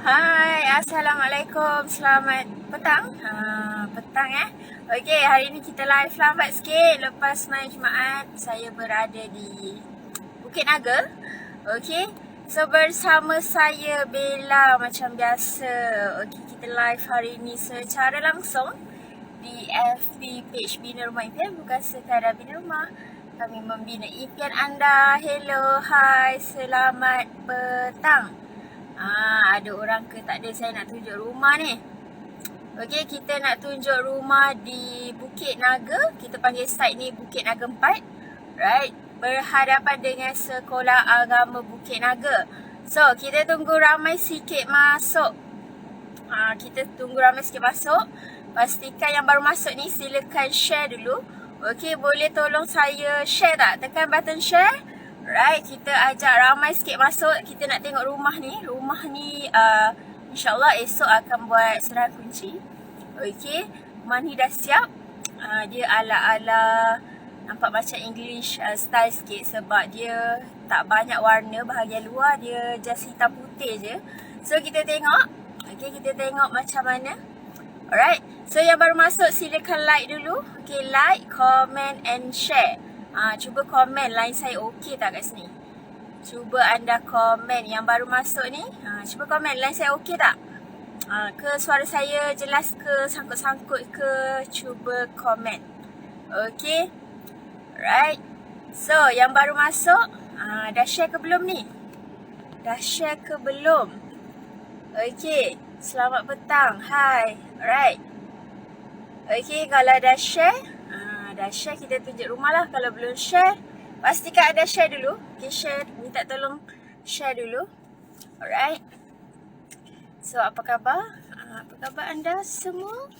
Hai, Assalamualaikum. Selamat petang. Petang Okey, hari ni kita live lambat sikit. Lepas main Jumaat, saya berada di Bukit Naga. Okey, so bersama saya Bella macam biasa. Okey, kita live hari ni secara langsung di FB page Bina Rumah Impian. Bukan sekadar Bina Rumah, kami membina impian anda. Hello, hai, selamat petang. Ada orang ke tak ada, saya nak tunjuk rumah ni. Okey, kita nak tunjuk rumah di Bukit Naga. Kita panggil site ni Bukit Naga 4. Right, berhadapan dengan Sekolah Agama Bukit Naga. So, kita tunggu ramai sikit masuk. Kita tunggu ramai sikit masuk. Pastikan yang baru masuk ni silakan share dulu. Okey, boleh tolong saya share tak? Tekan button share. Right, kita ajak ramai sikit masuk. Kita nak tengok rumah ni. Rumah ni InsyaAllah esok akan buat serah kunci. Okey, rumah ni dah siap. Dia ala-ala nampak macam English style sikit. Sebab dia tak banyak warna bahagian luar. Dia just hitam putih je. So kita tengok. Okey, kita tengok macam mana. Alright, so yang baru masuk silakan like dulu. Okey, like, comment and share. Cuba komen line saya okey tak kat sini. Cuba anda komen yang baru masuk ni. Cuba komen line saya okey tak? Ke suara saya jelas ke, sangkut-sangkut ke? Cuba komen. Okey. Alright. So yang baru masuk, dah share ke belum ni? Dah share ke belum? Okey. Selamat petang. Hai. Alright. Okey, kalau dah share, kita tunjuk rumah lah. Kalau belum share, pastikan ada share dulu. Okay, share, minta tolong share dulu. Alright. So, apa khabar? Apa khabar anda semua?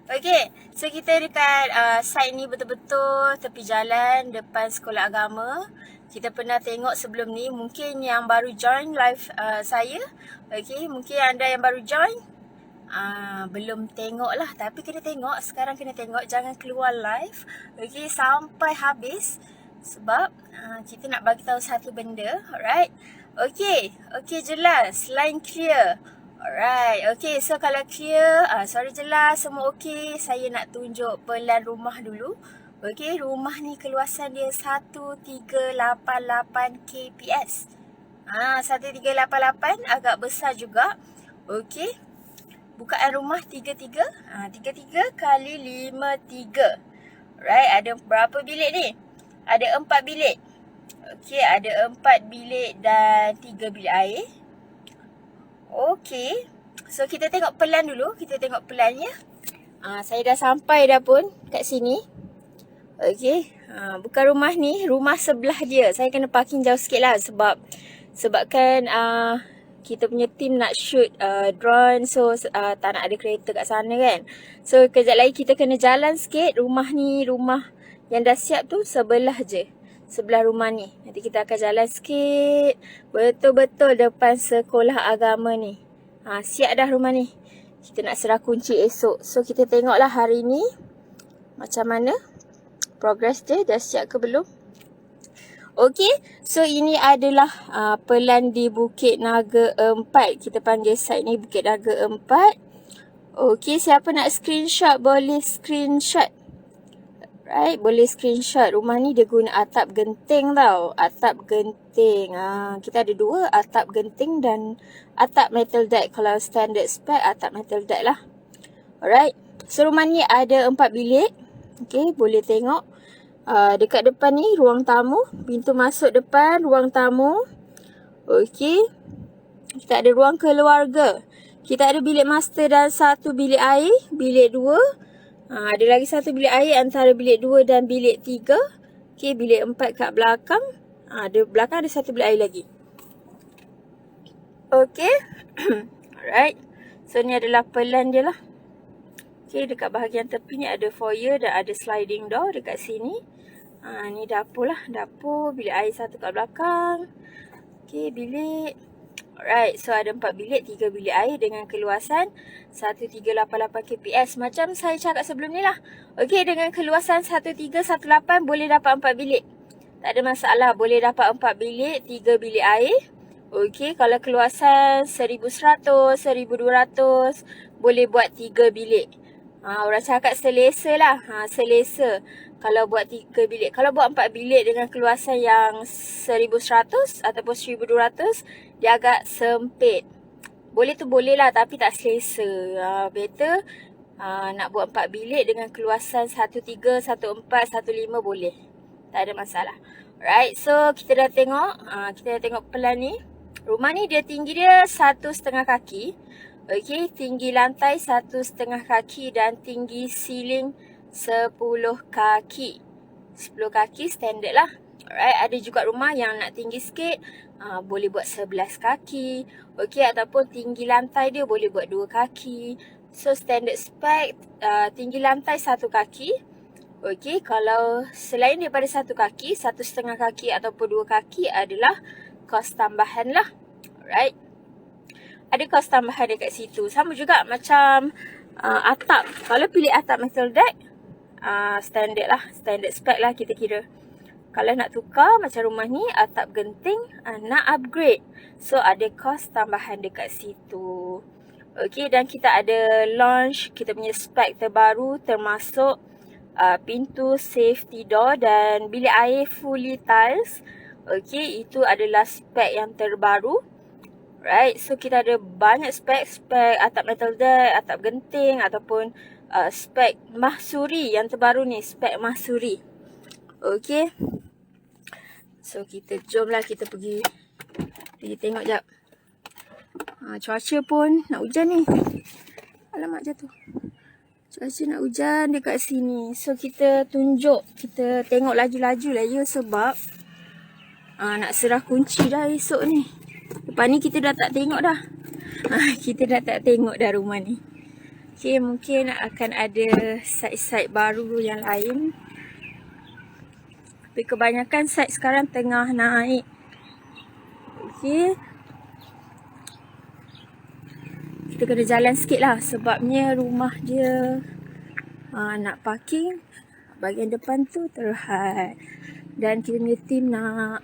Okay, so kita dekat site ni betul-betul tepi jalan depan sekolah agama. Kita pernah tengok sebelum ni. Mungkin yang baru join live saya. Okay, mungkin anda yang baru join belum tengok lah, tapi kena tengok. Sekarang kena tengok, jangan keluar live. Okay, sampai habis. Sebab kita nak bagi tahu satu benda. Alright. Okay, okay, jelas. Line clear. Alright, okay, so kalau clear, sorry, jelas, semua okay. Saya nak tunjuk pelan rumah dulu. Okay, rumah ni keluasan dia 1388 kps. 1388 agak besar juga. Okay, bukaan rumah 33. 33 kali 53. Right, ada berapa bilik ni? Ada 4 bilik. Okay, ada 4 bilik dan 3 bilik air. Okay, so kita tengok pelan dulu. Kita tengok pelannya. Saya dah sampai dah pun kat sini. Okay, bukan rumah ni, rumah sebelah dia. Saya kena parking jauh sikit lah sebabkan kita punya team nak shoot drone. So tak nak ada kereta kat sana kan. So kejap lagi kita kena jalan sikit. Rumah ni, rumah yang dah siap tu sebelah je. Sebelah rumah ni. Nanti kita akan jalan sikit. Betul-betul depan sekolah agama ni. Siap dah rumah ni. Kita nak serah kunci esok. So kita tengoklah hari ni macam mana progress dia. Dah siap ke belum? Okay, so ini adalah pelan di Bukit Naga 4. Kita panggil site ni Bukit Naga 4. Okay, siapa nak screenshot boleh screenshot. Right, boleh screenshot. Rumah ni dia guna atap genting tau. Atap genting. Kita ada dua, atap genting dan atap metal deck. Kalau standard spec, atap metal deck lah. Alright, so rumah ni ada 4 bilik. Okay, boleh tengok. Dekat depan ni ruang tamu. Pintu masuk depan ruang tamu. Okey. Kita ada ruang keluarga. Kita ada bilik master dan satu bilik air. Bilik 2. Ada lagi satu bilik air antara bilik 2 dan bilik 3. Okey, bilik 4 kat belakang. Ada belakang ada satu bilik air lagi. Okey. Alright. So ni adalah pelan dia lah. Okey, dekat bahagian tepi ni ada foyer dan ada sliding door dekat sini. Ni dapur lah. Dapur, bilik air satu kat belakang. Okey, bilik. Alright, so ada 4 bilik, 3 bilik air dengan keluasan 1388 kps. Macam saya cakap sebelum ni lah. Okey, dengan keluasan 1318 boleh dapat 4 bilik. Tak ada masalah, boleh dapat 4 bilik, 3 bilik air. Okey, kalau keluasan 1100, 1200 boleh buat 3 bilik. Orang cakap selesa lah. Selesa kalau buat 3 bilik. Kalau buat 4 bilik dengan keluasan yang 1100 ataupun 1200, dia agak sempit. Boleh tu boleh lah tapi tak selesa. Better nak buat 4 bilik dengan keluasan 13, 14, 15 boleh. Tak ada masalah. Alright, so kita dah tengok plan ni. Rumah ni dia tinggi dia 1,5 kaki. Okey, tinggi lantai 1,5 kaki dan tinggi ceiling 10 kaki. 10 kaki standard lah. Alright, ada juga rumah yang nak tinggi sikit, boleh buat 11 kaki. Okey, ataupun tinggi lantai dia boleh buat 2 kaki. So standard spec, tinggi lantai 1 kaki. Okey, kalau selain daripada 1 kaki, 1,5 kaki ataupun 2 kaki adalah kos tambahan lah. Alright. Ada kos tambahan dekat situ. Sama juga macam atap. Kalau pilih atap metal deck, standard lah. Standard spec lah kita kira. Kalau nak tukar macam rumah ni, atap genting, nak upgrade. So ada kos tambahan dekat situ. Okey, dan kita ada launch kita punya spec terbaru termasuk pintu safety door dan bilik air fully tiles. Okey, itu adalah spek yang terbaru. Right, so kita ada banyak spek atap metal deck, atap genting ataupun spek mahsuri yang terbaru ni, spek mahsuri. Okey. So kita jomlah kita pergi tengok jap. Cuaca pun nak hujan ni. Alamak jatuh. Cuaca nak hujan dekat sini. So kita tengok laju-laju lah ya sebab nak serah kunci dah esok ni. Lepas ni kita dah tak tengok dah. Kita dah tak tengok dah rumah ni. Okay, mungkin akan ada site-site baru yang lain. Tapi kebanyakan site sekarang tengah naik. Okay. Kita kena jalan sikit lah sebabnya rumah dia nak parking. Bahagian depan tu terhad. Dan kita punya team nak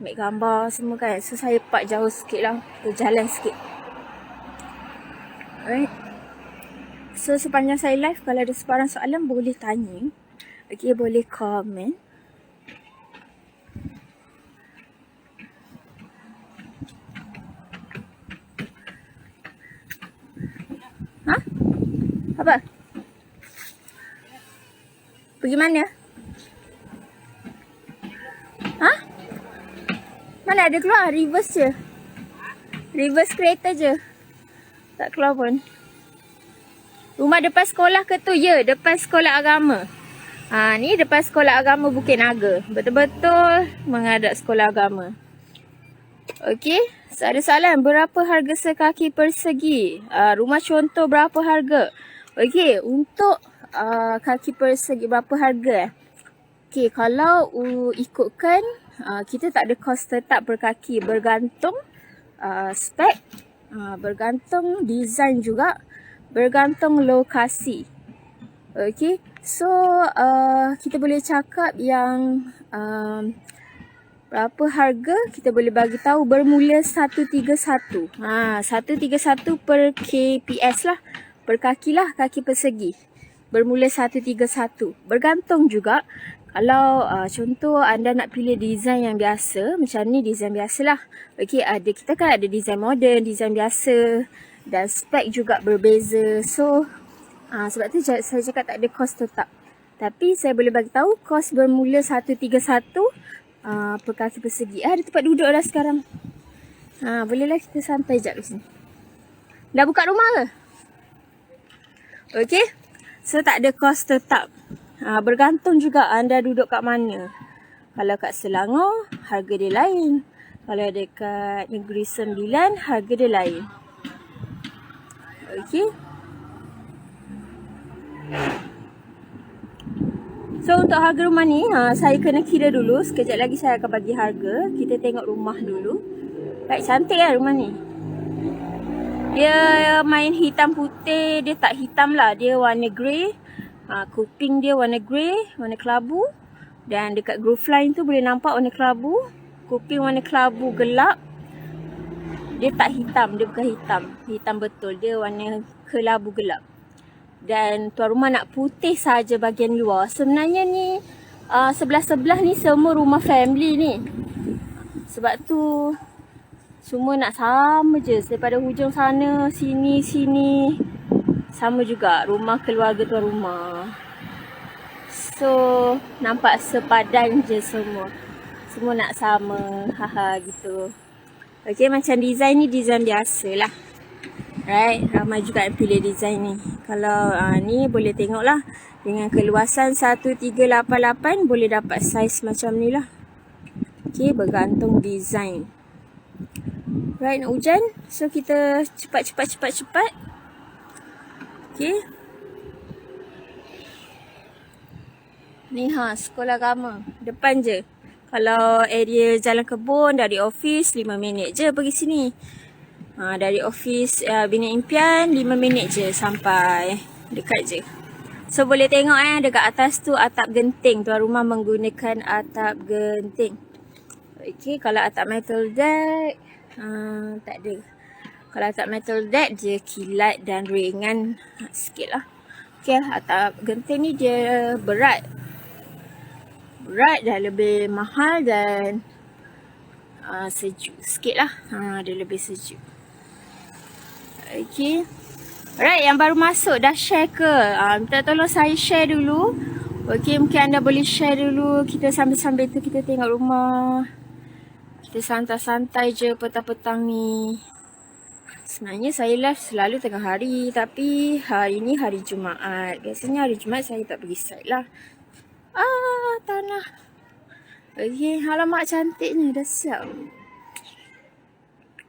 ambil gambar semua kan. So saya park jauh sikit lah. Kita jalan sikit. Alright. So sepanjang saya live, kalau ada sebarang soalan boleh tanya. Okay, boleh komen. Apa? Pergi mana? Mana ada keluar? Reverse je. Reverse kereta je. Tak keluar pun. Rumah depan sekolah ke tu? Ya, depan sekolah agama. Ni depan sekolah agama Bukit Naga. Betul-betul menghadap sekolah agama. Okey. So, ada soalan. Berapa harga sekaki persegi? Rumah contoh berapa harga? Okey. Untuk kaki persegi berapa harga? Okey. Kalau ikutkan, kita tak ada kos tetap per kaki. Bergantung spek. Bergantung design juga. Bergantung lokasi. Okay. So, kita boleh cakap yang berapa harga kita boleh bagi tahu bermula 131. 131 per kps lah. Per kaki lah, kaki persegi. Bermula 131. Bergantung juga. Kalau contoh anda nak pilih design yang biasa, macam ni design biasa lah. Okay, kita kan ada design moden, design biasa dan spek juga berbeza. So, sebab tu saya cakap tak ada kos tetap. Tapi saya boleh bagi tahu kos bermula 131 per kaki persegi. Ada tempat duduk dah sekarang. Bolehlah kita santai sekejap di sini. Dah buka rumah ke? Okay. So, tak ada kos tetap. Bergantung juga anda duduk kat mana. Kalau kat Selangor, harga dia lain. Kalau dekat Negeri Sembilan, harga dia lain. Okey. So, untuk harga rumah ni, saya kena kira dulu. Sekejap lagi saya akan bagi harga. Kita tengok rumah dulu. Baik, cantik kan rumah ni? Dia main hitam putih. Dia tak hitam lah. Dia warna grey. Kuping dia warna grey, warna kelabu. Dan dekat roof line tu boleh nampak warna kelabu. Kuping warna kelabu gelap. Dia tak hitam, dia bukan hitam. Hitam betul, dia warna kelabu gelap. Dan tuan rumah nak putih saja bahagian luar. Sebenarnya ni sebelah-sebelah ni semua rumah family ni. Sebab tu semua nak sama je. Daripada hujung sana, sini sama juga rumah keluarga tuan rumah. So nampak sepadan je semua. Semua nak sama. Haha gitu. Okay, macam design ni design biasa lah. Right, ramai juga yang pilih design ni. Kalau ni boleh tengok lah. Dengan keluasan 1388 boleh dapat saiz macam ni lah. Okay, bergantung design. Right, nak hujan. So kita cepat. Okay. Ni sekolah agama. Depan je. Kalau area Jalan Kebun dari office 5 minit je pergi sini. Dari office Bina Impian 5 minit je sampai. Dekat je. So boleh tengok dekat atas tu atap genting. Tuan rumah menggunakan atap genting. Okay, kalau atap metal deck tak ada. Kalau atap metal deck dia kilat dan ringan sikit lah. Okay, atap genting ni dia berat dan lebih mahal dan sejuk sikit lah. Dia lebih sejuk. Okay. Alright, yang baru masuk dah share ke? Minta tolong saya share dulu. Okay, mungkin anda boleh share dulu. Kita sambil-sambil tu kita tengok rumah. Kita santai-santai je petang-petang ni. Sebenarnya saya live selalu tengah hari. Tapi hari ni hari Jumaat. Biasanya hari Jumaat saya tak pergi site lah. Tanah. Okay, alamak cantiknya dah siap.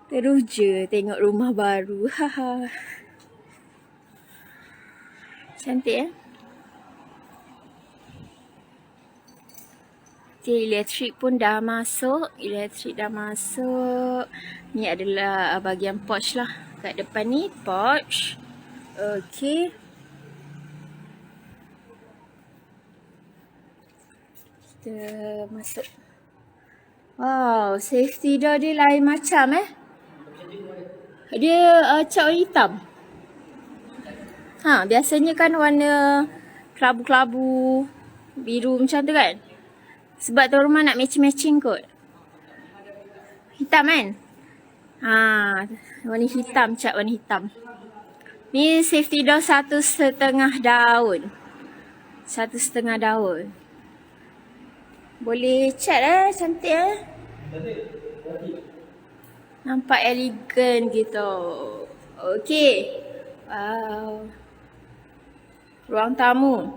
Terus je tengok rumah baru. Cantik Okay, elektrik pun dah masuk. Ni adalah bahagian porch lah. Kat depan ni porch. Okay. Kita masuk. Wow, safety door dia lain macam Dia cat warna hitam. Biasanya kan warna kelabu-kelabu biru macam tu kan. Sebab tuan rumah nak matching-matching kot. Hitam kan? Warna hitam, cat warna hitam. Ni safety door 1,5 daun. 1,5 daun. Boleh cat cantik Nampak elegan gitu. Okay. Wow. Ruang tamu.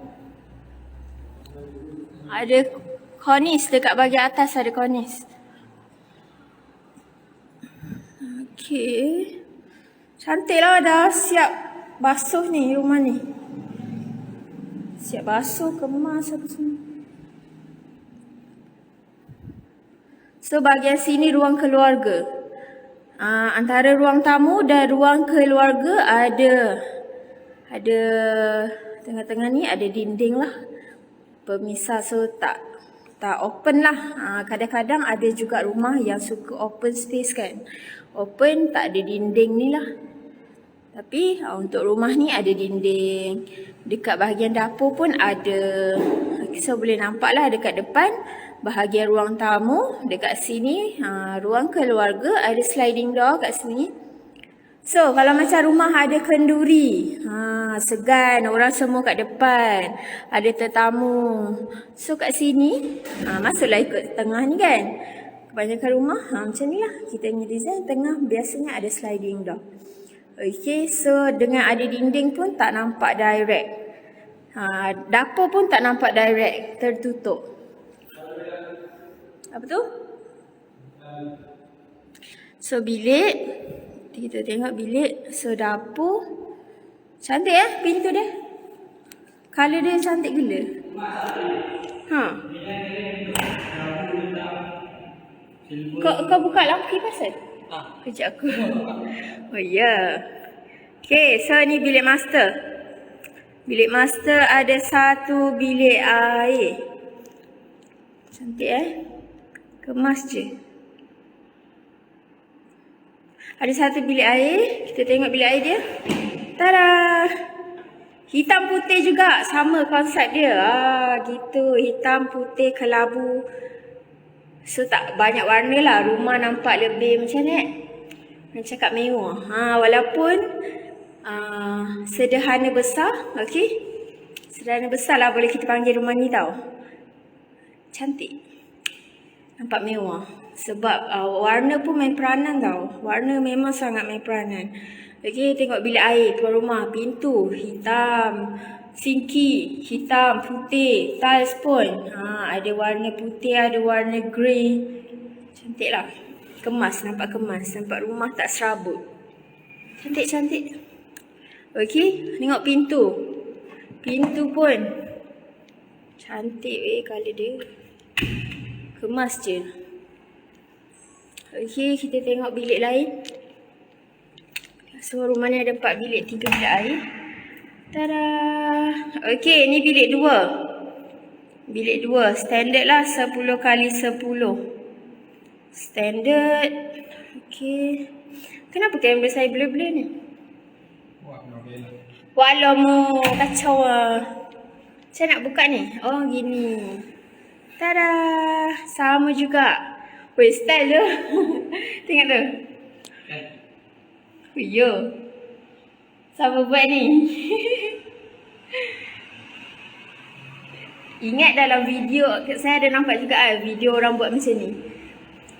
Ada cornice dekat bahagian atas, ada cornice. Okay. Cantik lah, dah siap basuh ni rumah ni. Siap basuh, kemas apa semua. So bahagian sini ruang keluarga. Antara ruang tamu dan ruang keluarga ada tengah-tengah ni ada dinding lah. Pemisah, so tak open lah. Kadang-kadang ada juga rumah yang suka open space kan. Open tak ada dinding ni lah. Tapi untuk rumah ni ada dinding. Dekat bahagian dapur pun ada. So boleh nampak lah dekat depan bahagian ruang tamu. Dekat sini ruang keluarga, ada sliding door kat sini. So kalau macam rumah ada kenduri, segan, orang semua kat depan, ada tetamu. So kat sini masuklah ikut tengah ni kan. Kebanyakan rumah macam ni lah. Kita punya design tengah biasanya ada sliding door. Okay, so dengan ada dinding pun tak nampak direct. Dapur pun tak nampak direct, tertutup. Apa tu? So bilik, kita tengok bilik. So dapur, cantik pintu dia. Color dia cantik gila. Kau buka lampu kipas kan? Kejap aku. Oh ya. Okay, so ni bilik master. Bilik master ada satu bilik air. Cantik Kemas je. Ada satu bilik air. Kita tengok bilik air dia. Tada! Hitam putih juga. Sama konsep dia. Gitu. Hitam putih kelabu. So tak banyak warna lah. Rumah nampak lebih macam ni. Nak cakap mewah. Walaupun sederhana besar. Okay. Sederhana besar lah boleh kita panggil rumah ni tau. Cantik. Nampak mewah. Sebab warna pun main peranan tau. Warna memang sangat main peranan. Okay, tengok bilik air tuan rumah. Pintu hitam. Sinki hitam, putih. Tiles pun ada warna putih, ada warna grey. Cantik lah. Kemas, nampak kemas. Nampak rumah tak serabut. Cantik-cantik. Okay, tengok pintu. Pintu pun cantik colour dia. Kemas je. Okay, kita tengok bilik lain. So, rumah ni ada 4 bilik, 3 bilik air. Tada! Okay, ni bilik 2. Bilik 2. Standard lah 10x10. Standard. Okay. Kenapa kamera saya blur-blur ni? Walamu, kacau lah. Saya nak buka ni. Oh, gini. Tada! Sama juga. Weh, style tu. Tengok tu. Yo. Siapa buat ni? Ingat dalam video, saya ada nampak juga video orang buat macam ni.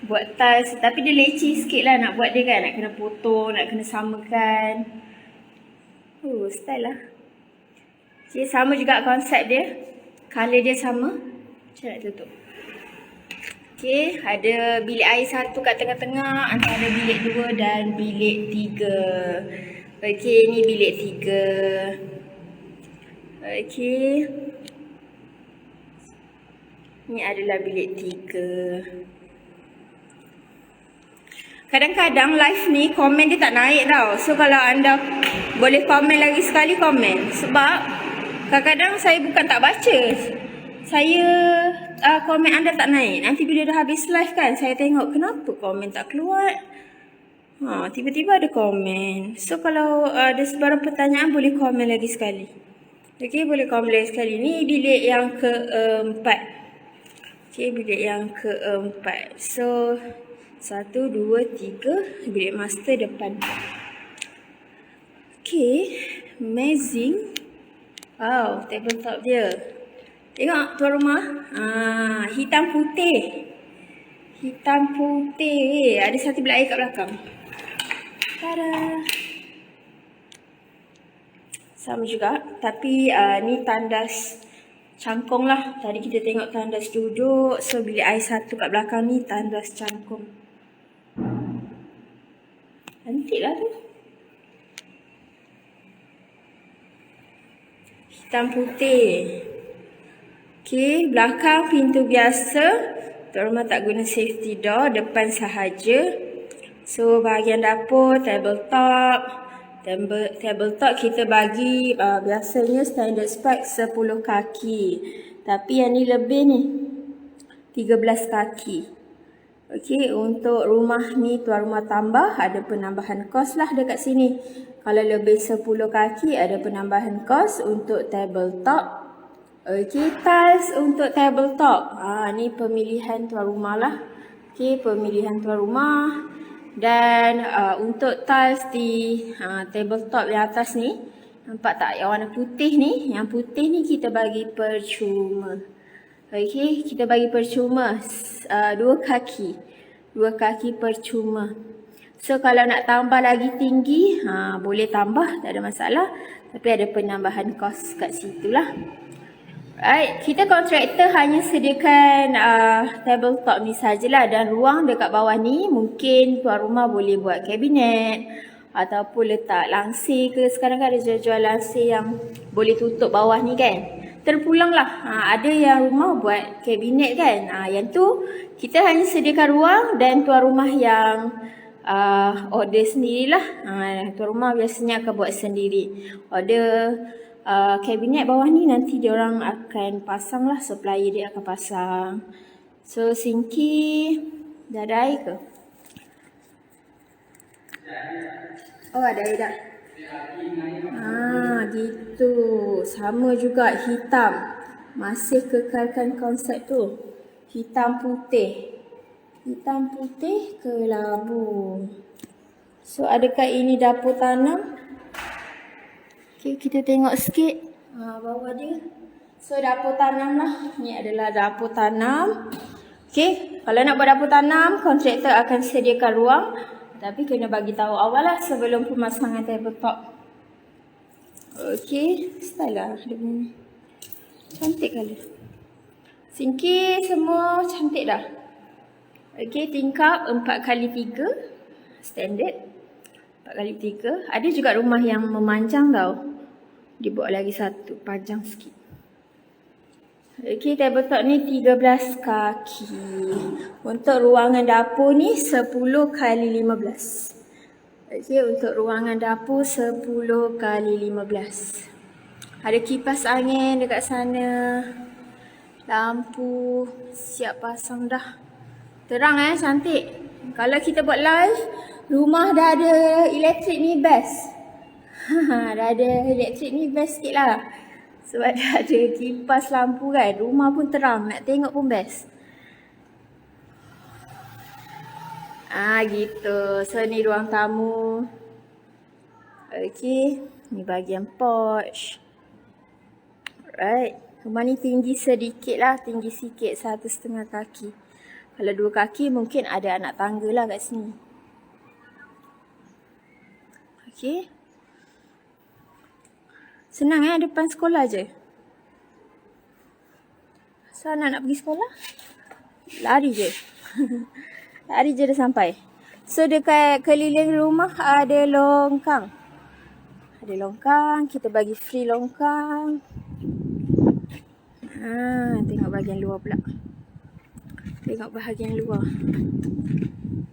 Buat tiles, tapi dia leceh sikit lah nak buat dia kan. Nak kena potong, nak kena samakan. Style lah. Okay, sama juga konsep dia. Colour dia sama. Macam nak tutup. Okay, ada bilik air 1 kat tengah-tengah antara bilik 2 dan bilik 3. Okay, ni bilik 3. Okay. Ni adalah bilik 3. Kadang-kadang live ni komen dia tak naik tau. So kalau anda boleh komen lagi sekali, komen. Sebab kadang-kadang saya bukan tak baca. Saya komen anda tak naik. Nanti bila dah habis live kan, saya tengok kenapa komen tak keluar. Tiba-tiba ada komen. So kalau ada sebarang pertanyaan, boleh komen lagi sekali. Okay, boleh komen lagi sekali. Ni bilik yang keempat. Okay, bilik yang keempat. So 1, 2, 3. Bilik master depan. Okay, amazing. Wow, tabletop dia. Tengok tuan rumah. Hitam putih. Hitam putih. Ada satu bilik air kat belakang. Tada. Sama juga. Tapi ni tandas cangkung lah. Tadi kita tengok tandas duduk. So bilik air 1 kat belakang ni tandas cangkung. Cantik lah tu. Hitam putih. Okay, belakang pintu biasa. Tuan rumah tak guna safety door, depan sahaja. So, bahagian dapur, tabletop. Tabletop kita bagi biasanya standard spec 10 kaki. Tapi yang ni lebih ni. 13 kaki. Okay, untuk rumah ni tuan rumah tambah, ada penambahan kos lah dekat sini. Kalau lebih 10 kaki, ada penambahan kos untuk tabletop. Okay, tiles untuk tabletop. Ni pemilihan tuan rumah lah. Okay, pemilihan tuan rumah. Dan untuk tiles di tabletop di atas ni, nampak tak yang warna putih ni? Yang putih ni kita bagi percuma. Okay, kita bagi percuma. 2 kaki. 2 kaki percuma. So, kalau nak tambah lagi tinggi, boleh tambah, tak ada masalah. Tapi ada penambahan kos kat situ lah. Right, kita kontraktor hanya sediakan tabletop ni sajalah, dan ruang dekat bawah ni mungkin tuan rumah boleh buat kabinet ataupun letak langsir ke. Sekarang kan ada jual-jual langsir yang boleh tutup bawah ni kan. Terpulang lah. Ada yang rumah buat kabinet kan. Yang tu kita hanya sediakan ruang dan tuan rumah yang order sendirilah. Tuan rumah biasanya akan buat sendiri. Order kabinet bawah ni nanti diorang akan pasang lah, supplier dia akan pasang. So sinki dah ada air ke? Oh, ada air dah. Gitu. Sama juga hitam. Masih kekalkan konsep tu. Hitam putih. Hitam putih kelabu. So, adakah ini dapur tanam? Okay, kita tengok sikit. Bawah dia. So, dapur tanam lah. Ni adalah dapur tanam. Okay, kalau nak buat dapur tanam, kontraktor akan sediakan ruang. Tapi kena bagi tahu awal lah sebelum pemasangan tabletop. Okay, style lah dia punya. Cantik colour. Singkir semua cantik dah. Okay, tingkap 4x3. Standard. 4x3. Ada juga rumah yang memanjang tau. Dibuat lagi satu, panjang sikit. Okay, tabletop ni 13 kaki. Untuk ruangan dapur ni 10x15. Okay, untuk ruangan dapur 10x15. Ada kipas angin dekat sana. Lampu siap pasang dah. Terang cantik. Kalau kita buat live, rumah dah ada elektrik ni best. Dah ada elektrik ni best sikit lah. Sebab dah ada kipas lampu kan. Rumah pun terang. Nak tengok pun best. Gitu. So ni ruang tamu. Okay. Ni bahagian porch. Alright. Rumah ni tinggi sedikit lah. Tinggi sikit. 1,5 kaki. Kalau 2 kaki mungkin ada anak tangga lah kat sini. Okay. Senang depan sekolah je. So anak nak pergi sekolah, lari je. Lari je dah sampai. So dekat keliling rumah ada longkang. Ada longkang, kita bagi free longkang. Tengok bahagian luar pula. Tengok bahagian luar.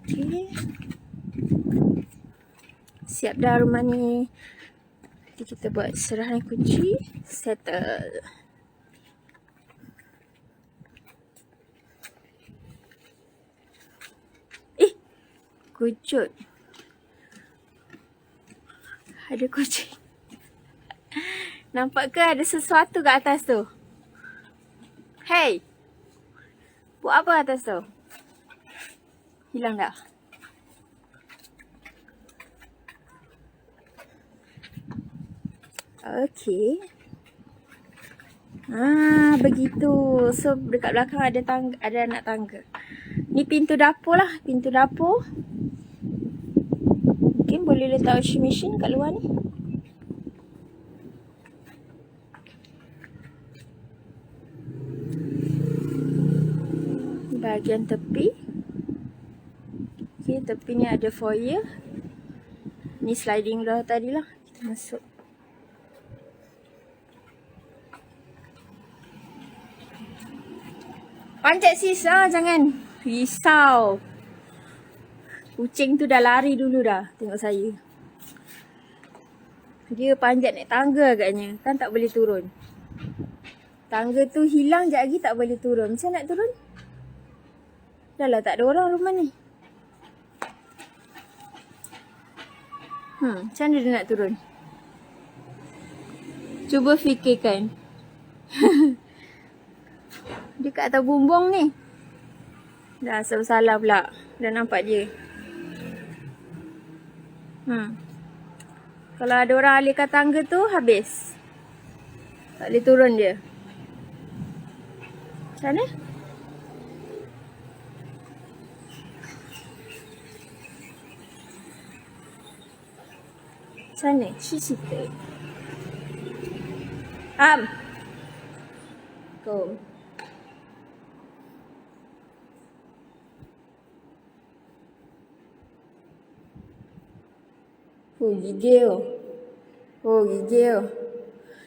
Okay. Siap dah rumah ni. Nanti kita buat serahan kunci. Settle. Kujut. Ada kucing. Nampak ke ada sesuatu kat atas tu? Hey! Buat apa atas tu? Hilang dah. Okay. Begitu. So dekat belakang ada tangga, ada anak tangga. Ni pintu dapur lah. Pintu dapur. Mungkin boleh letak washing machine kat luar ni. Bahagian tepi. Okay, tepi ni ada foyer. Ni sliding door tadi lah. Kita masuk. Panjat sis, jangan risau. Kucing tu dah lari dulu dah. Tengok saya. Dia panjat naik tangga agaknya. Kan tak boleh turun. Tangga tu hilang, sekejap lagi tak boleh turun. Macam nak turun? Dah lah tak ada orang rumah ni. Macam mana dia nak turun? Cuba fikirkan. Dia kat atas bumbung ni. Dah salah pula. Dah nampak dia. Kalau ada orang alihkan tangga tu, habis. Tak boleh turun dia. Macam mana? Macam mana? Cerita. Kom. Gigil. Gigil.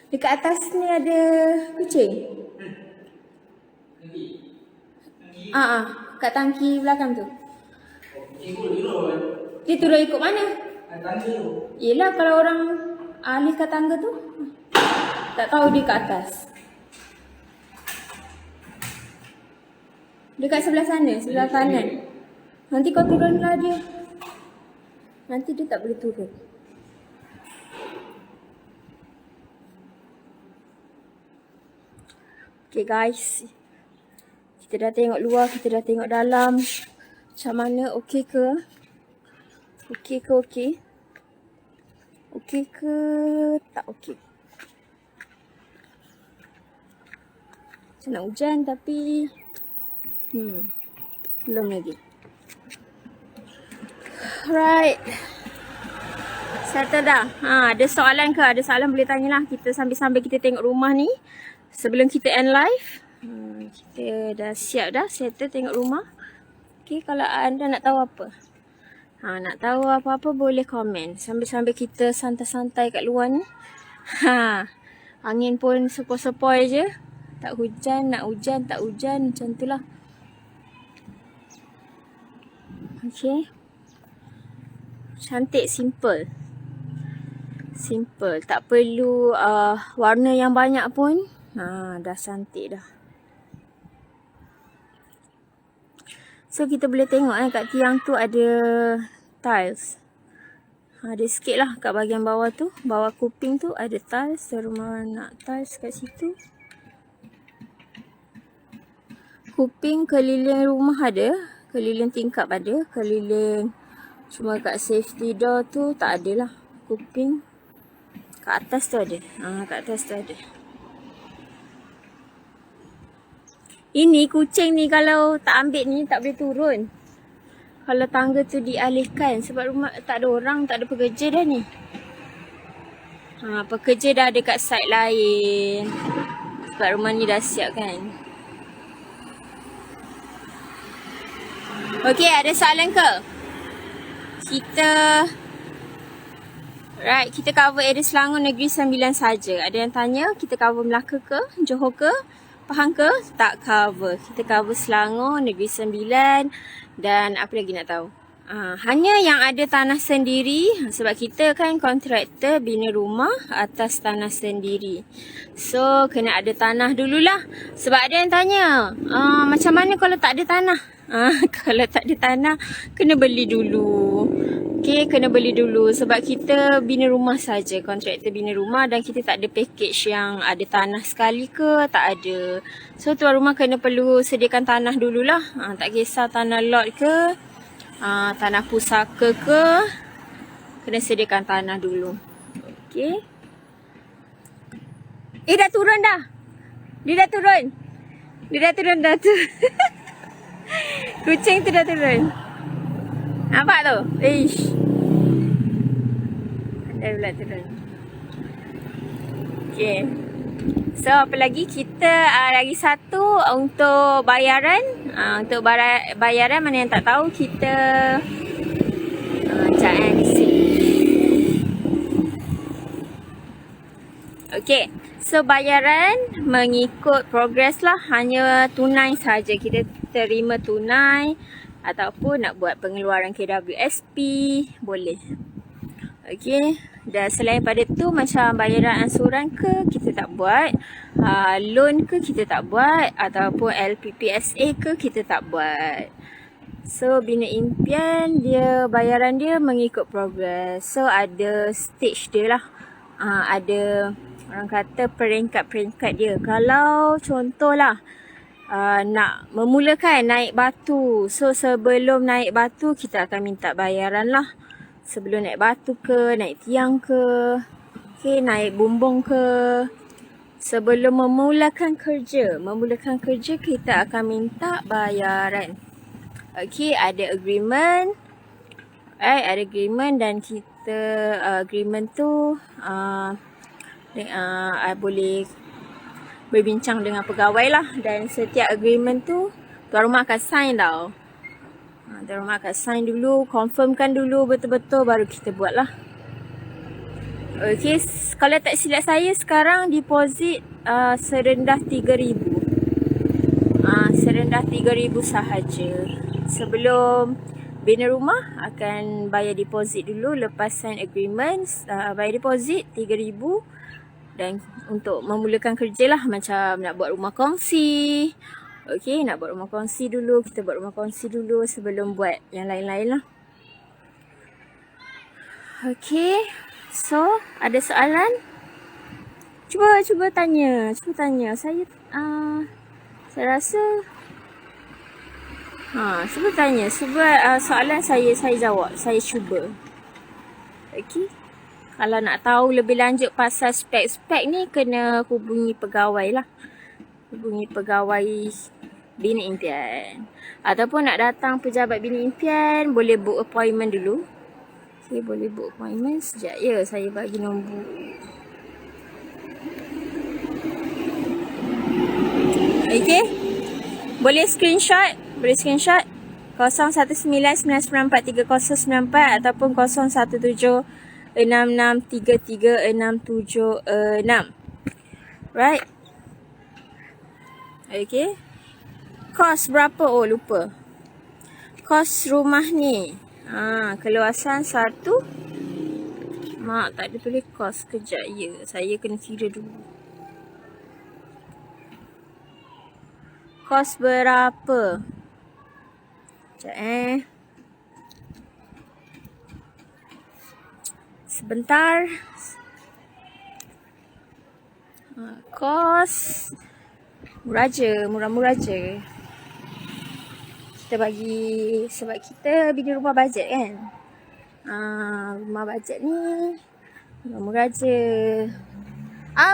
Dekat atas ni ada kucing. Kat tangki belakang tu. Dia turun ikut mana? Tangga tu. Yelah kalau orang alihkan tangga tu. Tak tahu dia kat atas. Dekat sebelah sana, sebelah kanan. Nanti kau turunlah dia. Nanti dia tak boleh turun. Okay guys, kita dah tengok luar, kita dah tengok dalam. Macam mana, okey ke? Okey ke okey? Okey ke tak okey? Macam nak hujan tapi belum lagi. Alright. Settle dah. Ada soalan ke? Ada soalan boleh tanyalah. Kita sambil-sambil kita tengok rumah ni. Sebelum kita end live. Kita dah siap dah. Settle tengok rumah. Okay, kalau anda nak tahu apa? Nak tahu apa-apa boleh komen. Sambil-sambil kita santai-santai kat luar ni. Angin pun sepoi-sepoi je. Tak hujan, nak hujan, tak hujan. Macam tu lah. Okay. Cantik, simple. Simple. Tak perlu warna yang banyak pun. Dah cantik dah. So kita boleh tengok kat tiang tu ada tiles. Ada sikit lah kat bahagian bawah tu. Bawah kuping tu ada tiles. So rumah nak tiles kat situ. Kuping keliling rumah ada. Keliling tingkap ada. Keliling cuma kat safety door tu tak ada lah. Kuping. Kat atas tu ada. Kat atas tu ada. Ini kucing ni kalau tak ambil ni tak boleh turun. Kalau tangga tu dialihkan sebab rumah tak ada orang, tak ada pekerja dah ni. Pekerja dah ada kat side lain. Sebab rumah ni dah siap kan. Okey, ada soalan ke? Kita cover area Selangor Negeri Sembilan saja. Ada yang tanya kita cover Melaka ke, Johor ke, Pahang ke? Tak cover. Kita cover Selangor Negeri Sembilan dan apa lagi nak tahu? Hanya yang ada tanah sendiri sebab kita kan kontraktor bina rumah atas tanah sendiri. So kena ada tanah dululah. Sebab ada yang tanya, macam mana kalau tak ada tanah? Kalau tak ada tanah kena beli dulu. Okay, kena beli dulu sebab kita bina rumah saja, kontraktor bina rumah dan kita tak ada package yang ada tanah sekali ke, tak ada. So tuan rumah kena perlu sediakan tanah dululah. Tak kisah tanah lot ke, tanah pusaka ke, kena sediakan tanah dulu. Okay. Dah turun dah. Dia dah turun. Dia dah turun dah tu. Kucing tu dah turun. Nampak tu? Ish. Dah pula turun. Okay. So apa lagi? Kita lagi satu untuk bayaran. Untuk bayaran mana yang tak tahu kita sekejap di sini. Okay. So bayaran mengikut progress lah. Hanya tunai saja. Kita terima tunai. Ataupun nak buat pengeluaran KWSP, boleh. Okay. Dan selain pada tu macam bayaran ansuran ke kita tak buat. Loan ke kita tak buat. Ataupun LPPSA ke kita tak buat. So Bina Impian dia bayaran dia mengikut progress. So ada stage dia lah. Ada orang kata peringkat-peringkat dia. Kalau contohlah nak memulakan naik batu. So sebelum naik batu kita akan minta bayaran lah. Sebelum naik batu ke, naik tiang ke, okay, naik bumbung ke. Sebelum memulakan kerja kita akan minta bayaran. Okay, ada agreement. Ada agreement dan kita agreement tu boleh berbincang dengan pegawai lah. Dan setiap agreement tu tuan rumah akan sign tau. Tuan rumah akan sign dulu, confirmkan dulu betul-betul baru kita buat lah. Okay, kalau tak silap saya sekarang deposit serendah 3,000. Serendah 3,000 sahaja. Sebelum bina rumah akan bayar deposit dulu. Lepas sign agreement bayar deposit 3,000. Dan untuk memulakan kerja lah, macam nak buat rumah kongsi. Okay, nak buat rumah kongsi dulu. Kita buat rumah kongsi dulu sebelum buat yang lain-lain lah. Okay. So, ada soalan? Cuba tanya. Saya rasa cuba tanya. Soalan saya jawab. Saya cuba. Okay. Kalau nak tahu lebih lanjut pasal spek-spek ni, kena hubungi pegawai lah. Hubungi pegawai Bina Impian. Ataupun nak datang pejabat Bina Impian, boleh book appointment dulu. Okay, boleh book appointment. Sekejap ya, saya bagi nombor. Okay. Boleh screenshot. 0199943094 ataupun 0176633676. Right. Okay. Kos berapa? Oh, lupa. Kos rumah ni. Keluasan 1. Mak, tak ada tulis kos. Kejap ya. Saya kena kira dulu. Kos berapa? Sekejap sebentar. Kos murah-murah je. Kita bagi, sebab kita bina rumah bajet kan. Rumah bajet ni murah je.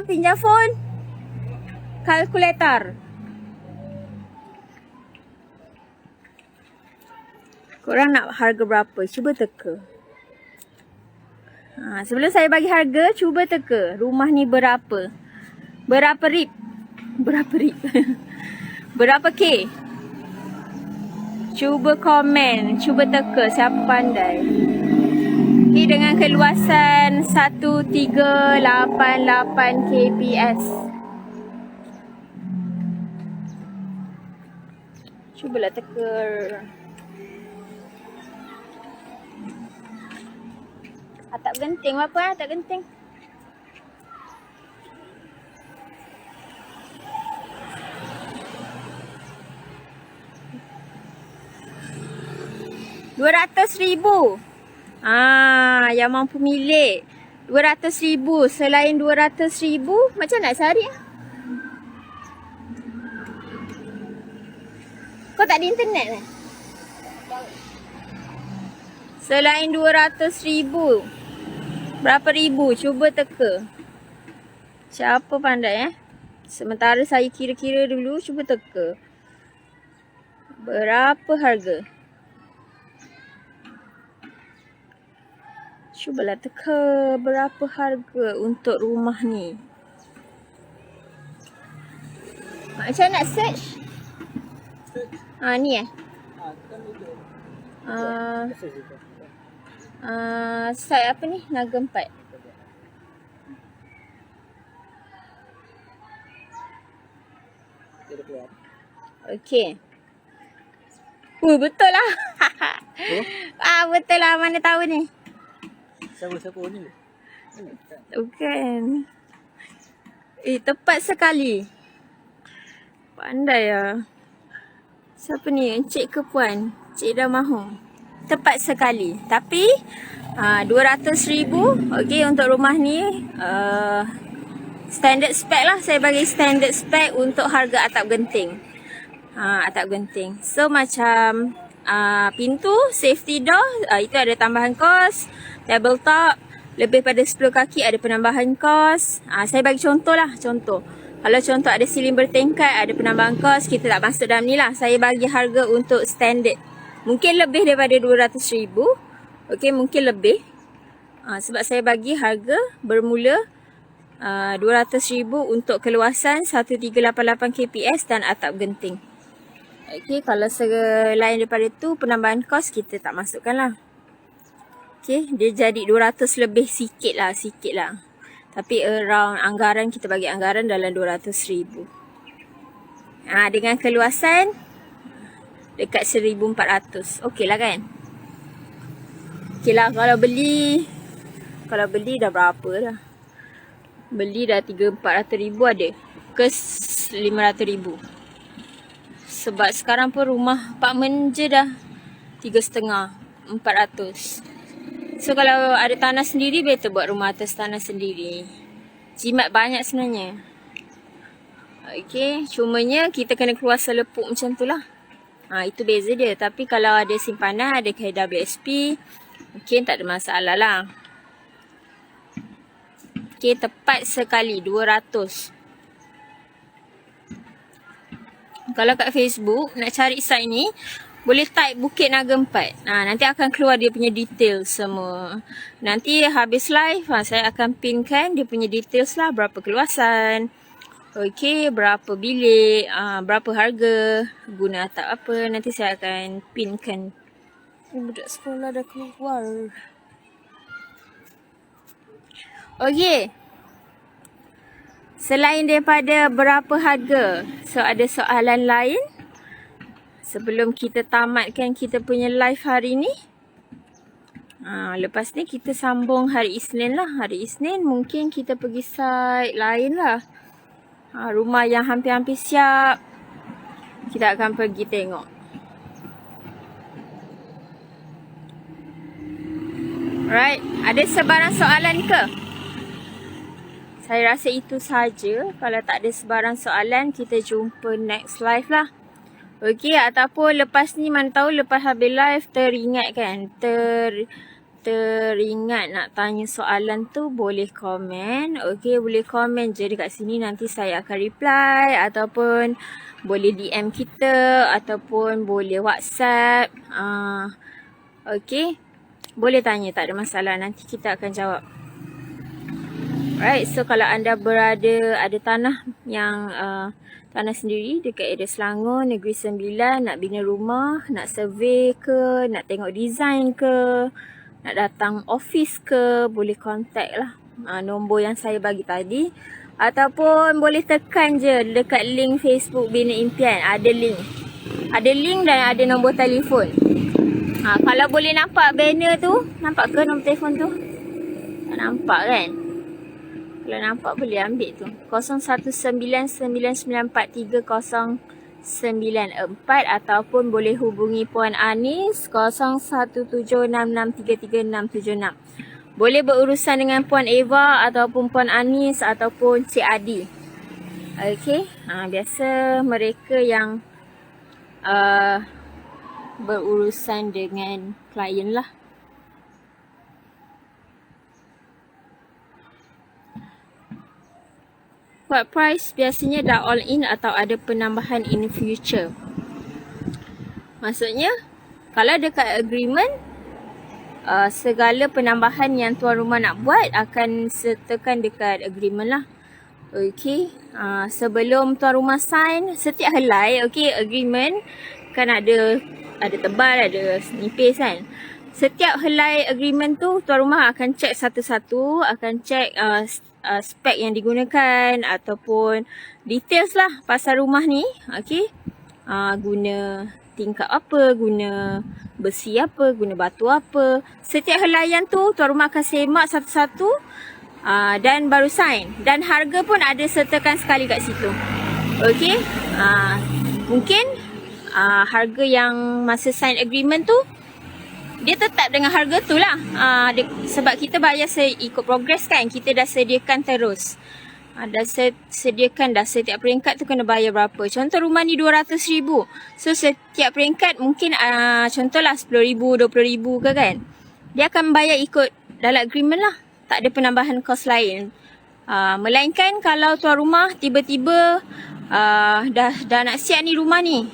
Pinjam phone. Kalkulator. Korang nak harga berapa? Cuba teka. Sebelum saya bagi harga, cuba teka. Rumah ni berapa? Berapa rip? Berapa K? Cuba komen. Cuba teka. Siapa pandai? Okay, dengan keluasan 1388 kps. Cubalah teka. Tak genting apa? Tak genting. RM200,000. Yang mampu milik. RM200,000. Selain RM200,000, macam nak cari? Kau tak ada internet lah? Selain RM200,000. Berapa ribu? Cuba teka. Siapa pandai Sementara saya kira-kira dulu. Cuba teka. Berapa harga? Cubalah teka. Berapa harga untuk rumah ni? Macam nak search? Ni site apa ni? Naga 4. Okey. Betul lah. Betul lah. Mana tahu ni? Siapa ni? Bukan. Tepat sekali. Pandai lah. Siapa ni? Encik ke puan? Cik dah mahu. Tepat sekali. Tapi RM200,000. Okey, untuk rumah ni standard spec lah. Saya bagi standard spec untuk harga atap genting. Atap genting. So macam pintu, safety door, itu ada tambahan kos. Tabletop lebih pada 10 kaki ada penambahan kos. Saya bagi contoh lah. Kalau contoh ada siling bertingkat, ada penambahan kos, kita tak masuk dalam ni lah. Saya bagi harga untuk standard. Mungkin lebih daripada RM200,000. Okey, mungkin lebih. Sebab saya bagi harga bermula RM200,000 untuk keluasan 1388 kps dan atap genting. Okey, kalau selain daripada tu, penambahan kos kita tak masukkan lah. Okey, dia jadi 200 lebih sikit lah. Tapi around anggaran, kita bagi anggaran dalam RM200,000. Dengan keluasan dekat 1,400. Okey lah kan? Okey lah, kalau beli dah berapa dah? Beli dah 300-400 ribu ada. Ke 500 ribu. Sebab sekarang pun rumah apartmen je dah 3,500-400. So kalau ada tanah sendiri, better buat rumah atas tanah sendiri. Jimat banyak sebenarnya. Okay, cumanya kita kena keluar selepuk macam tu lah. Itu beza dia. Tapi kalau ada simpanan, ada KWSP, mungkin tak ada masalah lah. Okay, tepat sekali 200. Kalau kat Facebook nak cari site ni, boleh type Bukit Naga 4. Nanti akan keluar dia punya detail semua. Nanti habis live, saya akan pinkan dia punya details lah. Berapa keluasan, okey, berapa bilik, berapa harga, guna atap apa. Nanti saya akan pinkan. Budak sekolah dah keluar. Okey. Selain daripada berapa harga, so ada soalan lain sebelum kita tamatkan kita punya live hari ni. Lepas ni kita sambung hari Isnin lah. Hari Isnin mungkin kita pergi site lain lah. Rumah yang hampir-hampir siap, kita akan pergi tengok. Alright, ada sebarang soalan ke? Saya rasa itu saja. Kalau tak ada sebarang soalan, kita jumpa next live lah. Okey, ataupun lepas ni, mana tahu lepas habis live teringat kan, teringat nak tanya soalan tu, boleh komen. Okey, boleh komen je dekat sini, nanti saya akan reply. Ataupun boleh DM kita, ataupun boleh WhatsApp. Okey, boleh tanya, tak ada masalah, nanti kita akan jawab. Alright, so kalau anda berada, ada tanah yang tanah sendiri dekat area Selangor, Negeri Sembilan, nak bina rumah, nak survey ke, nak tengok design ke, nak datang office ke, boleh contact lah nombor yang saya bagi tadi. Ataupun boleh tekan je dekat link Facebook Bina Impian, ada link. Ada link dan ada nombor telefon. Kalau boleh nampak banner tu, nampak ke nombor telefon tu? Tak nampak kan? Kalau nampak boleh ambil tu. 0199943094 ataupun boleh hubungi Puan Anis 0176633676. Boleh berurusan dengan Puan Eva ataupun Puan Anis ataupun Cik Adi. Okey, biasa mereka yang berurusan dengan klien lah. What price biasanya dah all in atau ada penambahan in future? Maksudnya, kalau dekat agreement, segala penambahan yang tuan rumah nak buat akan sertakan dekat agreement lah. Okey, sebelum tuan rumah sign, setiap helai, okey, agreement kan ada tebal, ada nipis kan. Setiap helai agreement tu, tuan rumah akan check satu-satu, akan check spek yang digunakan ataupun details lah pasal rumah ni. Okey, guna tingkap apa, guna besi apa, guna batu apa. Setiap helaian tu tuan rumah akan semak satu-satu dan baru sign. Dan harga pun ada sertakan sekali kat situ. Okey, mungkin harga yang masa sign agreement tu dia tetap dengan harga tu lah. Sebab kita bayar ikut progress kan. Kita dah sediakan terus. Dah sediakan dah setiap peringkat tu kena bayar berapa. Contoh rumah ni 200,000. So setiap peringkat mungkin contohlah 10,000, 20,000 ke kan. Dia akan bayar ikut dalam agreement lah. Tak ada penambahan kos lain. Melainkan kalau tuan rumah tiba-tiba dah nak siap ni rumah ni.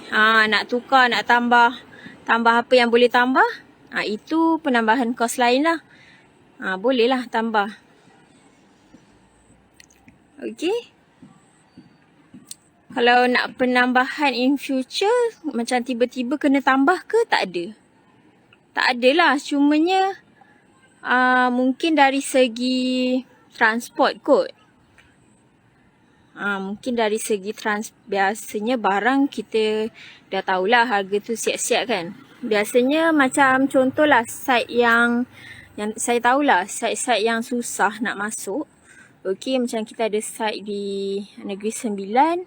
Nak tukar, nak tambah apa yang boleh tambah. Itu penambahan kos lain lah. Bolehlah tambah. Okey. Kalau nak penambahan in future, macam tiba-tiba kena tambah ke? Tak ada. Tak adalah. Cumanya mungkin dari segi transport kot. Mungkin dari segi biasanya barang kita dah tahulah harga tu siap-siap kan. Biasanya macam contohlah site yang saya tahulah, site-site yang susah nak masuk. Okey, macam kita ada site di Negeri Sembilan.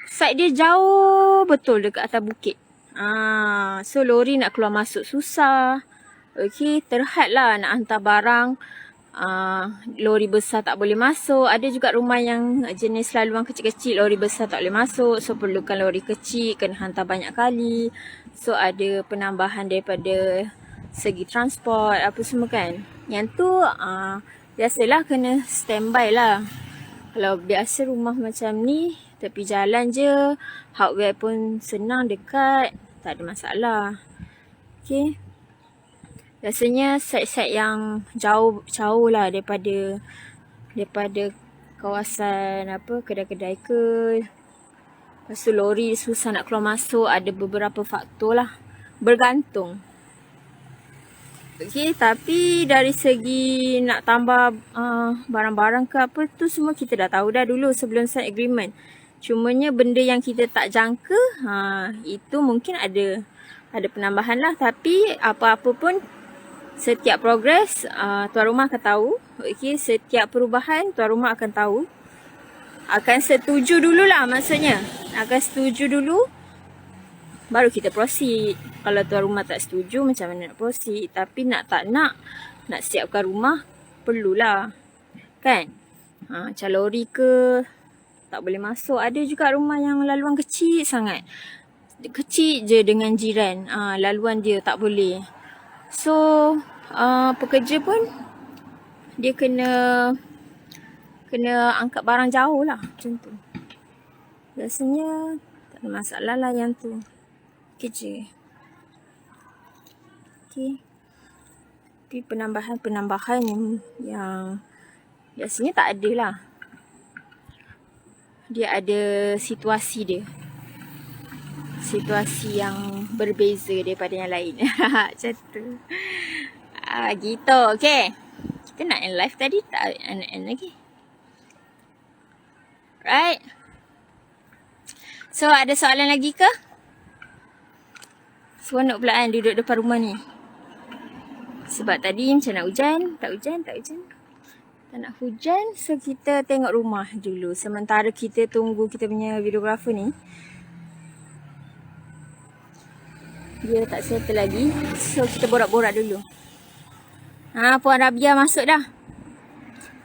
Site dia jauh betul dekat atas bukit. So lori nak keluar masuk susah. Okey, terhad lah nak hantar barang. Lori besar tak boleh masuk. Ada juga rumah yang jenis laluan kecil-kecil, lori besar tak boleh masuk. So perlukan lori kecil, kena hantar banyak kali. So ada penambahan daripada segi transport apa semua kan. Yang tu biasalah kena standby lah. Kalau biasa rumah macam ni, tepi jalan je, hardware pun senang, dekat, tak ada masalah. Okay. Biasanya site-site yang jauh lah daripada kawasan apa kedai-kedai ke. Lepas tu lori susah nak keluar masuk, ada beberapa faktor lah. Bergantung. Okay, tapi dari segi nak tambah barang-barang ke apa tu semua kita dah tahu dah dulu sebelum sign agreement. Cumanya benda yang kita tak jangka, itu mungkin ada penambahan lah. Tapi apa-apa pun, setiap progres tuan rumah akan tahu. Okay, setiap perubahan tuan rumah akan tahu. Akan setuju dululah maksudnya. Akan setuju dulu, baru kita proceed. Kalau tuan rumah tak setuju, macam mana nak proceed. Tapi nak siapkan rumah, perlulah. Kan? Macam lori ke, tak boleh masuk. Ada juga rumah yang laluan kecil sangat. Kecil je dengan jiran. Laluan dia tak boleh. So, pekerja pun dia kena angkat barang jauh lah. Macam tu. Biasanya tak ada masalah lah yang tu. Kerja. Okay. Tapi penambahan yang biasanya tak ada lah. Dia ada situasi dia. Situasi yang berbeza daripada yang lain. Macam tu. Gitu. Okay. Kita nak end live tadi. Tak end lagi. Right. So, ada soalan lagi ke? Seronok pula kan duduk depan rumah ni. Sebab tadi macam nak hujan. Tak hujan. Tak nak hujan. So, kita tengok rumah dulu. Sementara kita tunggu kita punya videographer ni. Dia tak settle lagi. So, kita borak-borak dulu. Puan Rabia masuk dah.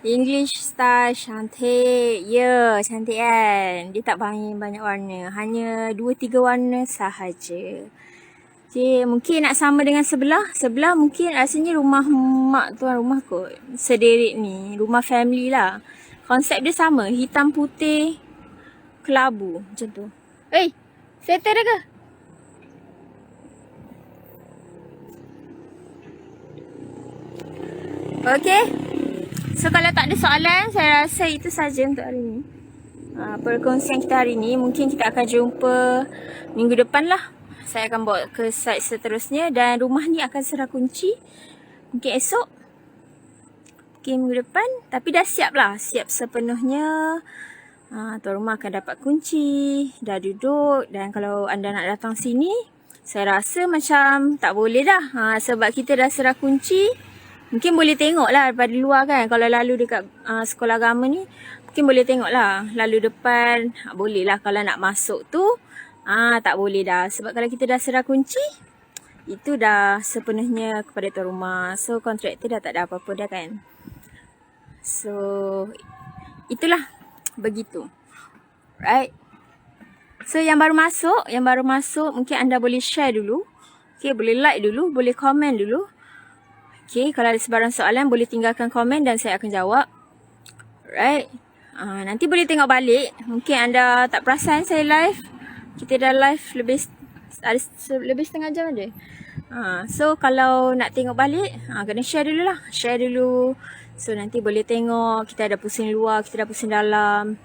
English style cantik. Ya, cantik kan. Dia tak banyak warna. Hanya 2-3 warna sahaja. Okay, mungkin nak sama dengan sebelah. Sebelah mungkin rasanya rumah mak tuan rumah kot. Sederik ni. Rumah family lah. Konsep dia sama. Hitam putih. Kelabu. Macam tu. Settle dah ke? Okay. So kalau tak ada soalan, saya rasa itu saja untuk hari ni. Perkongsian kita hari ni. Mungkin kita akan jumpa minggu depan lah. Saya akan bawa ke site seterusnya. Dan rumah ni akan serah kunci. Mungkin esok. Mungkin minggu depan. Tapi dah siap lah. Siap sepenuhnya. Tuan rumah akan dapat kunci. Dah duduk. Dan kalau anda nak datang sini, saya rasa macam tak boleh dah. Sebab kita dah serah kunci. Mungkin boleh tengok lah daripada luar kan. Kalau lalu dekat sekolah agama ni, mungkin boleh tengok lah. Lalu depan, boleh lah. Kalau nak masuk tu, tak boleh dah. Sebab kalau kita dah serah kunci, itu dah sepenuhnya kepada tuan rumah. So, kontraktor dah tak ada apa-apa dah kan. So, itulah. Begitu. Right. So, yang baru masuk, mungkin anda boleh share dulu. Okay, boleh like dulu, boleh komen dulu. Okay, kalau ada sebarang soalan boleh tinggalkan komen dan saya akan jawab. Alright. Nanti boleh tengok balik. Mungkin anda tak perasan saya live. Kita dah live lebih setengah jam ada. So, kalau nak tengok balik, kena share dulu lah. Share dulu. So, nanti boleh tengok. Kita ada pusing luar, kita dah pusing dalam.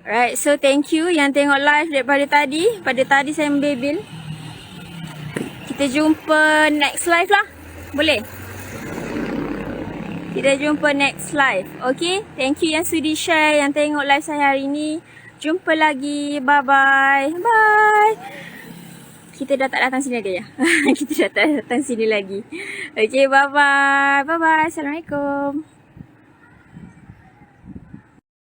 Alright, so thank you yang tengok live daripada tadi. Pada tadi saya membebel. Kita jumpa next live lah. Boleh? Kita jumpa next live. Okay? Thank you yang sudi share, yang tengok live saya hari ni. Jumpa lagi. Bye-bye. Bye. Kita dah tak datang sini lagi ya? Kita dah tak datang sini lagi. Okay, bye-bye. Bye-bye. Assalamualaikum.